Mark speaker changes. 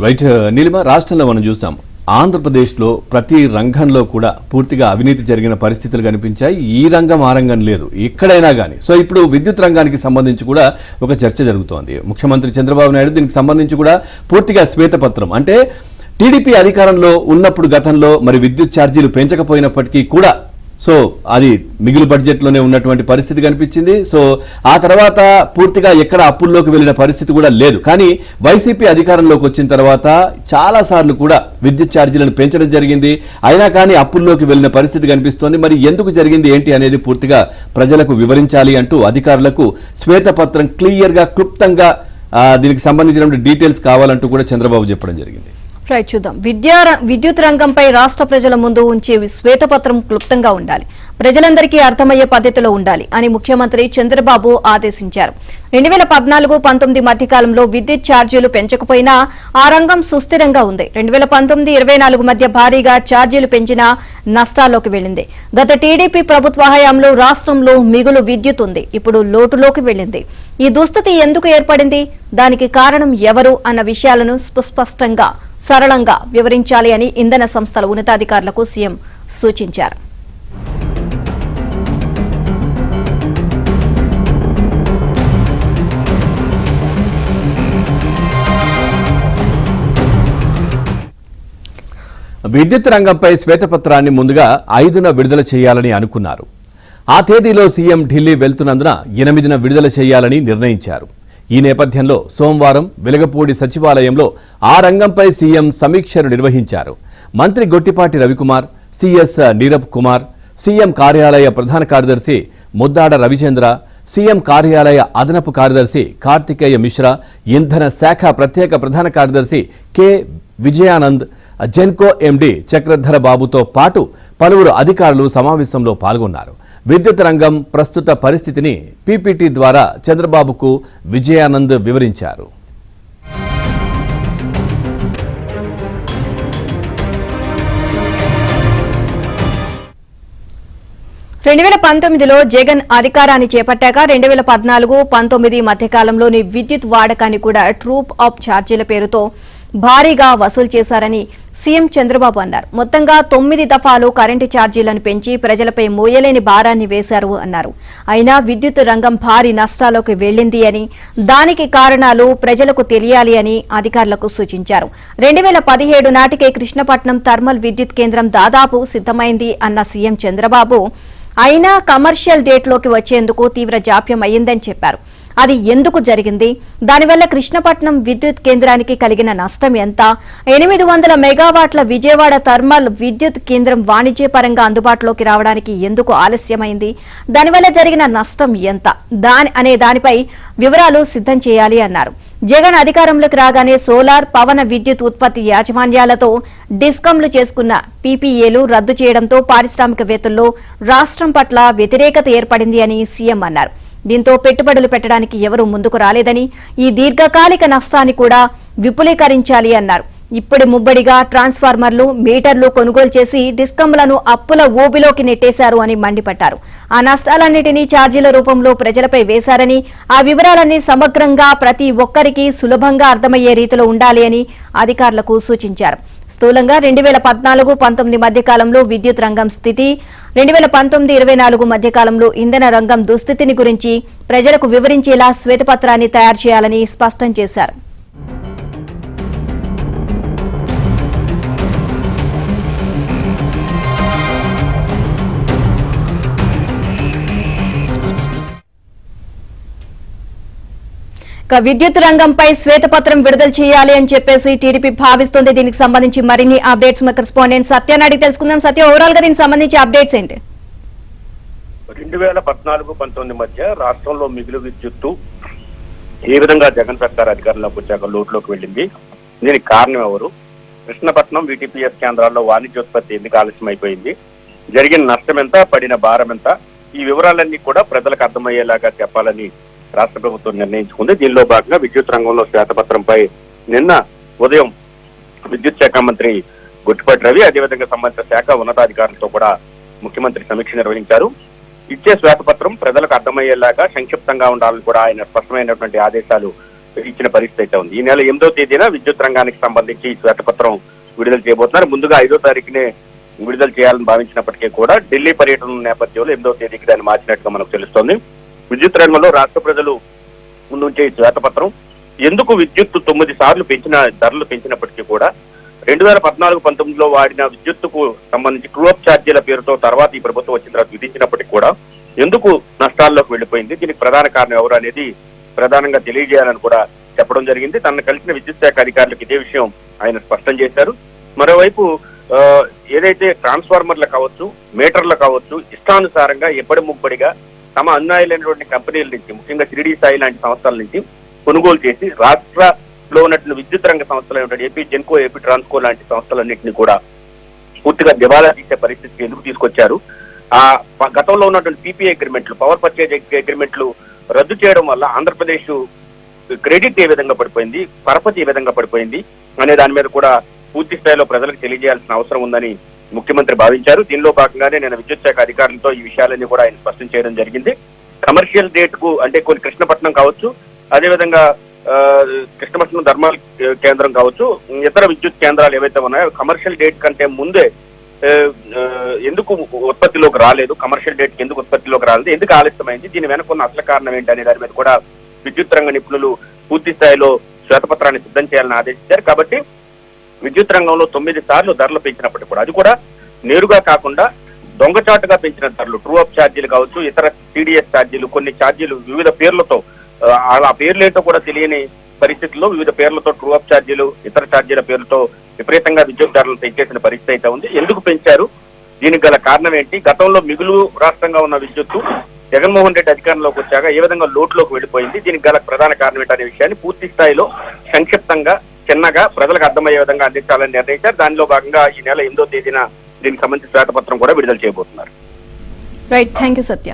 Speaker 1: Right Neelima, రాష్ట్రంలో మనం చూసాం ఆంధ్రప్రదేశ్లో ప్రతి రంగంలో కూడా పూర్తిగా అవినీతి జరిగిన పరిస్థితులు కనిపించాయి. ఈ రంగం ఆ రంగం లేదు, ఎక్కడైనా కానీ. సో ఇప్పుడు విద్యుత్ రంగానికి సంబంధించి కూడా ఒక చర్చ జరుగుతోంది. ముఖ్యమంత్రి చంద్రబాబు నాయుడు దీనికి సంబంధించి కూడా పూర్తిగా శ్వేతపత్రం, అంటే టీడీపీ అధికారంలో ఉన్నప్పుడు గతంలో మరి విద్యుత్ ఛార్జీలు పెంచకపోయినప్పటికీ కూడా సో అది మిగులు బడ్జెట్లోనే ఉన్నటువంటి పరిస్థితి కనిపించింది. సో ఆ తర్వాత పూర్తిగా ఎక్కడ అప్పుల్లోకి వెళ్ళిన పరిస్థితి కూడా లేదు. కానీ వైసీపీ అధికారంలోకి వచ్చిన తర్వాత చాలాసార్లు కూడా విద్యుత్ ఛార్జీలను పెంచడం జరిగింది. అయినా కానీ అప్పుల్లోకి వెళ్ళిన పరిస్థితి కనిపిస్తోంది. మరి ఎందుకు జరిగింది ఏంటి అనేది పూర్తిగా ప్రజలకు వివరించాలి అంటూ అధికారులకు శ్వేతపత్రం క్లియర్గా క్లుప్తంగా దీనికి సంబంధించిన డీటెయిల్స్ కావాలంటూ కూడా చంద్రబాబు చెప్పడం జరిగింది.
Speaker 2: రైట్, చూద్దాం. విద్యుత్ రంగంపై రాష్ట్ర ప్రజల ముందు ఉంచే శ్వేతపత్రం క్లుప్తంగా ఉండాలి, ప్రజలందరికీ అర్థమయ్యే పద్ధతిలో ఉండాలి అని ముఖ్యమంత్రి చంద్రబాబు ఆదేశించారు. 2014-19 మధ్యకాలంలో విద్యుత్ ఛార్జీలు పెంచకపోయినా ఆ రంగం సుస్థిరంగా ఉంది. 2019-24 మధ్య భారీగా ఛార్జీలు పెంచినా నష్టాల్లోకి వెళ్లింది. గత టీడీపీ ప్రభుత్వ హయాంలో రాష్ట్రంలో మిగులు విద్యుత్ ఉంది, ఇప్పుడు లోటులోకి వెళ్లింది. ఈ దుస్థితి ఎందుకు ఏర్పడింది, దానికి కారణం ఎవరు అన్న విషయాలను స్పష్టంగా సరళంగా వివరించాలి అని ఇంధన సంస్థల ఉన్నతాధికారులకు సీఎం సూచించారు.
Speaker 1: విద్యుత్ రంగంపై శ్వేతపత్రాన్ని ముందుగా 5న విడుదల చేయాలని అనుకున్నారు. ఆ తేదీలో సీఎం ఢిల్లీ వెళ్తున్నందున 8న విడుదల చేయాలని నిర్ణయించారు. ఈ నేపథ్యంలో సోమవారం వెలగపూడి సచివాలయంలో ఆ రంగంపై సీఎం సమీక్షను నిర్వహించారు. మంత్రి గొట్టిపాటి రవికుమార్, సిఎస్ నీరబ్ కుమార్, సీఎం కార్యాలయ ప్రధాన కార్యదర్శి ముద్దాడ రవిచంద్ర, సీఎం కార్యాలయ అదనపు కార్యదర్శి కార్తికేయ మిశ్రా, ఇంధన శాఖ ప్రత్యేక ప్రధాన కార్యదర్శి కె విజయానంద్, జెన్కో ఎండీ చక్రధర బాబుతో పాటు పలువురు అధికారులు సమావేశంలో పాల్గొన్నారు. విద్యుత్ రంగం ప్రస్తుత పరిస్థితిని పీపీటీ ద్వారా చంద్రబాబుకు విజయానంద్ వివరించారు.
Speaker 2: 2019లో జగన్ అధికారాన్ని చేపట్టాక 2014-19 మధ్యకాలంలోని విద్యుత్ వాడకాన్ని కూడా ట్రూప్ అప్ ఛార్జీల పేరుతో భారీగా వసూలు చేశారని సీఎం చంద్రబాబు అన్నారు. మొత్తంగా 9 దఫాలు కరెంటు ఛార్జీలను పెంచి ప్రజలపై మోయలేని భారాన్ని వేశారు అన్నారు. అయినా విద్యుత్ రంగం భారీ నష్టాల్లోకి వెళ్లింది అని, దానికి కారణాలు ప్రజలకు తెలియాలి అని అధికారులకు సూచించారు. 2017 నాటికే కృష్ణపట్నం థర్మల్ విద్యుత్ కేంద్రం దాదాపు సిద్ధమైంది అన్న సీఎం చంద్రబాబు, అయినా కమర్షియల్ డేట్లోకి వచ్చేందుకు తీవ్ర జాప్యం అయ్యిందని చెప్పారు. అది ఎందుకు జరిగింది, దానివల్ల కృష్ణపట్నం విద్యుత్ కేంద్రానికి కలిగిన నష్టం ఎంత, 800 మెగావాట్ల విజయవాడ థర్మల్ విద్యుత్ కేంద్రం వాణిజ్యపరంగా అందుబాటులోకి రావడానికి ఎందుకు ఆలస్యమైంది, దానివల్ల జరిగిన నష్టం ఎంత అనే దానిపై వివరాలు సిద్ధం చేయాలి అన్నారు. జగన్ అధికారంలోకి రాగానే సోలార్, పవన విద్యుత్ ఉత్పత్తి యాజమాన్యాలతో డిస్కంలు చేసుకున్న పీపీఏలు రద్దు చేయడంతో పారిశ్రామికవేత్తల్లో రాష్ట్రం పట్ల వ్యతిరేకత ఏర్పడింది అని సీఎం అన్నారు. దీంతో పెట్టుబడులు పెట్టడానికి ఎవరూ ముందుకు రాలేదని, ఈ దీర్ఘకాలిక నష్టాన్ని కూడా విపులీకరించాలి అన్నారు. ఇప్పటి ముబ్బడిగా ట్రాన్స్ఫార్మర్లు, మీటర్లు కొనుగోలు చేసి డిస్కంలను అప్పుల ఊబిలోకి నెట్టేశారు అని మండిపడ్డారు. ఆ నష్టాలన్నింటినీ ఛార్జీల రూపంలో ప్రజలపై వేశారని, ఆ వివరాలన్నీ సమగ్రంగా ప్రతి ఒక్కరికి సులభంగా అర్థమయ్యే రీతిలో ఉండాలి అని అధికారులకు సూచించారు. స్థూలంగా 2014-19 మధ్యకాలంలో విద్యుత్ రంగం స్థితి, 2019-24 మధ్యకాలంలో ఇంధన రంగం దుస్థితిని గురించి ప్రజలకు వివరించేలా శ్వేతపత్రాన్ని తయారు చేయాలని స్పష్టం చేశారు. విద్యుత్ రంగంపై శ్వేతపత్రం విడుదల చేయాలి అని చెప్పేసి టీడీపీ భావిస్తోంది. దీనికి సంబంధించి మరిన్ని అప్డేట్స్ మా కరెస్పాండెంట్ సత్యాన్ని అడిగి తెలుసుకుందాం. సత్య, ఓవరాల్ గా దీనికి సంబంధించి అప్డేట్స్ ఏంటి?
Speaker 3: 2014-19 మధ్య రాష్ట్రంలో మిగులు విద్యుత్తు ఏ విధంగా జగన్ సర్కార్ అధికారంలోకి వచ్చాక లోటులోకి వెళ్ళింది, దీనికి కారణం ఎవరు, కృష్ణపట్నం వీటీపీఎస్ కేంద్రాల్లో వాణిజ్యోత్పత్తి ఎందుకు ఆలస్యం అయిపోయింది, జరిగిన నష్టం ఎంత, పడిన భారం ఎంత, ఈ వివరాలన్నీ కూడా ప్రజలకు అర్థమయ్యేలాగా చెప్పాలని రాష్ట్ర ప్రభుత్వం నిర్ణయించుకుంది. దీనిలో భాగంగా విద్యుత్ రంగంలో శ్వేతపత్రంపై నిన్న ఉదయం విద్యుత్ శాఖ మంత్రి గొట్టిపాటి రవి, అదేవిధంగా సంబంధిత శాఖ ఉన్నతాధికారులతో కూడా ముఖ్యమంత్రి సమీక్ష నిర్వహించారు. ఇచ్చే శ్వేతపత్రం ప్రజలకు అర్థమయ్యేలాగా సంక్షిప్తంగా ఉండాలని కూడా ఆయన స్పష్టమైనటువంటి ఆదేశాలు ఇచ్చిన పరిస్థితి అయితే ఉంది. ఈ నెల 8వ తేదీన విద్యుత్ రంగానికి సంబంధించి శ్వేతపత్రం విడుదల చేయబోతున్నారు. ముందుగా 5వ తారీఖునే విడుదల చేయాలని భావించినప్పటికీ కూడా ఢిల్లీ పర్యటన నేపథ్యంలో 8వ తేదీకి దాన్ని మార్చినట్టుగా మనకు తెలుస్తోంది. విద్యుత్ రంగంలో రాష్ట్ర ప్రజలు ముందుంచే ఈ శ్వేతపత్రం ఎందుకు విద్యుత్తు 9 సార్లు ధరలు పెంచినప్పటికీ కూడా 2014-19లో వాడిన విద్యుత్తుకు సంబంధించి ట్రూ-అప్ ఛార్జీల పేరుతో తర్వాత ఈ ప్రభుత్వం వచ్చిన తర్వాత విధించినప్పటికీ కూడా ఎందుకు నష్టాల్లోకి వెళ్లిపోయింది, దీనికి ప్రధాన కారణం ఎవరు అనేది ప్రధానంగా తెలియజేయాలని కూడా చెప్పడం జరిగింది. తనను కలిసిన విద్యుత్ శాఖ అధికారులకు ఇదే విషయం ఆయన స్పష్టం చేశారు. మరోవైపు ఏదైతే ట్రాన్స్ఫార్మర్లు కావచ్చు, మీటర్లు కావచ్చు, ఇష్టానుసారంగా ఎప్పటి ముప్పడిగా తమ అన్యాయులైనటువంటి కంపెనీల నుంచి, ముఖ్యంగా షిరిడి సాయి లాంటి సంస్థల నుంచి కొనుగోలు చేసి రాష్ట్రంలో ఉన్నటువంటి విద్యుత్ రంగ సంస్థలు ఏపీ జెన్కో, ఏపీ ట్రాన్స్కో లాంటి సంస్థలన్నింటినీ కూడా పూర్తిగా దివాలా తీసే పరిస్థితికి ఎందుకు తీసుకొచ్చారు? ఆ గతంలో ఉన్నటువంటి పీపీఐ అగ్రిమెంట్లు, పవర్ పర్చేజ్ అగ్రిమెంట్లు రద్దు చేయడం వల్ల ఆంధ్రప్రదేశ్ క్రెడిట్ ఏ విధంగా పడిపోయింది, పరపతి ఏ విధంగా పడిపోయింది అనే దాని మీద కూడా పూర్తి స్థాయిలో ప్రజలకు తెలియజేయాల్సిన అవసరం ఉందని ముఖ్యమంత్రి భావించారు. దీనిలో భాగంగానే నేను విద్యుత్ శాఖ అధికారులతో ఈ విషయాలన్నీ కూడా ఆయన స్పష్టం చేయడం జరిగింది. కమర్షియల్ డేట్ కు అంటే కొన్ని కృష్ణపట్నం కావచ్చు, అదేవిధంగా కృష్ణపట్నం ధర్మాల కేంద్రం కావచ్చు, ఇతర విద్యుత్ కేంద్రాలు ఏవైతే ఉన్నాయో కమర్షియల్ డేట్ కంటే ముందే ఎందుకు ఉత్పత్తిలోకి రాలేదు, కమర్షియల్ డేట్ ఎందుకు ఉత్పత్తిలోకి రాలేదు, ఎందుకు ఆలస్యమైంది, దీని వెనుకున్న అసలు కారణం ఏంటి అనే దాని మీద కూడా విద్యుత్ రంగ నిపుణులు పూర్తి స్థాయిలో శ్వేతపత్రాన్ని సిద్ధం చేయాలని ఆదేశించారు. కాబట్టి విద్యుత్ రంగంలో 9 సార్లు ధరలు పెంచినప్పటికీ కూడా అది కూడా నేరుగా కాకుండా దొంగచాటుగా పెంచిన ధరలు, ట్రూ-అప్ ఛార్జీలు కావచ్చు, ఇతర టీడీఎస్ ఛార్జీలు, కొన్ని ఛార్జీలు వివిధ పేర్లతో, ఆ పేర్లేంటో కూడా తెలియని పరిస్థితుల్లో వివిధ పేర్లతో ట్రూ-అప్ ఛార్జీలు, ఇతర ఛార్జీల పేర్లతో విపరీతంగా విద్యుత్ ధరలు పెంచేసిన పరిస్థితి అయితే ఉంది. ఎందుకు పెంచారు, దీనికి గల కారణం ఏంటి, గతంలో మిగులు రాష్ట్రంగా ఉన్న విద్యుత్తు జగన్మోహన్ రెడ్డి అధికారంలోకి వచ్చాక ఏ విధంగా లోటులోకి వెళ్ళిపోయింది, దీనికి గల ప్రధాన కారణం ఏంటనే విషయాన్ని పూర్తి స్థాయిలో సంక్షిప్తంగా చిన్నగా ప్రజలకు అర్థమయ్యే విధంగా అందించాలని నిర్ణయించారు. దానిలో భాగంగా ఈ నెల 8వ తేదీన దీనికి సంబంధించిన శ్వేతపత్రం కూడా విడుదల చేయబోతున్నారు.
Speaker 2: Right, thank you Satya.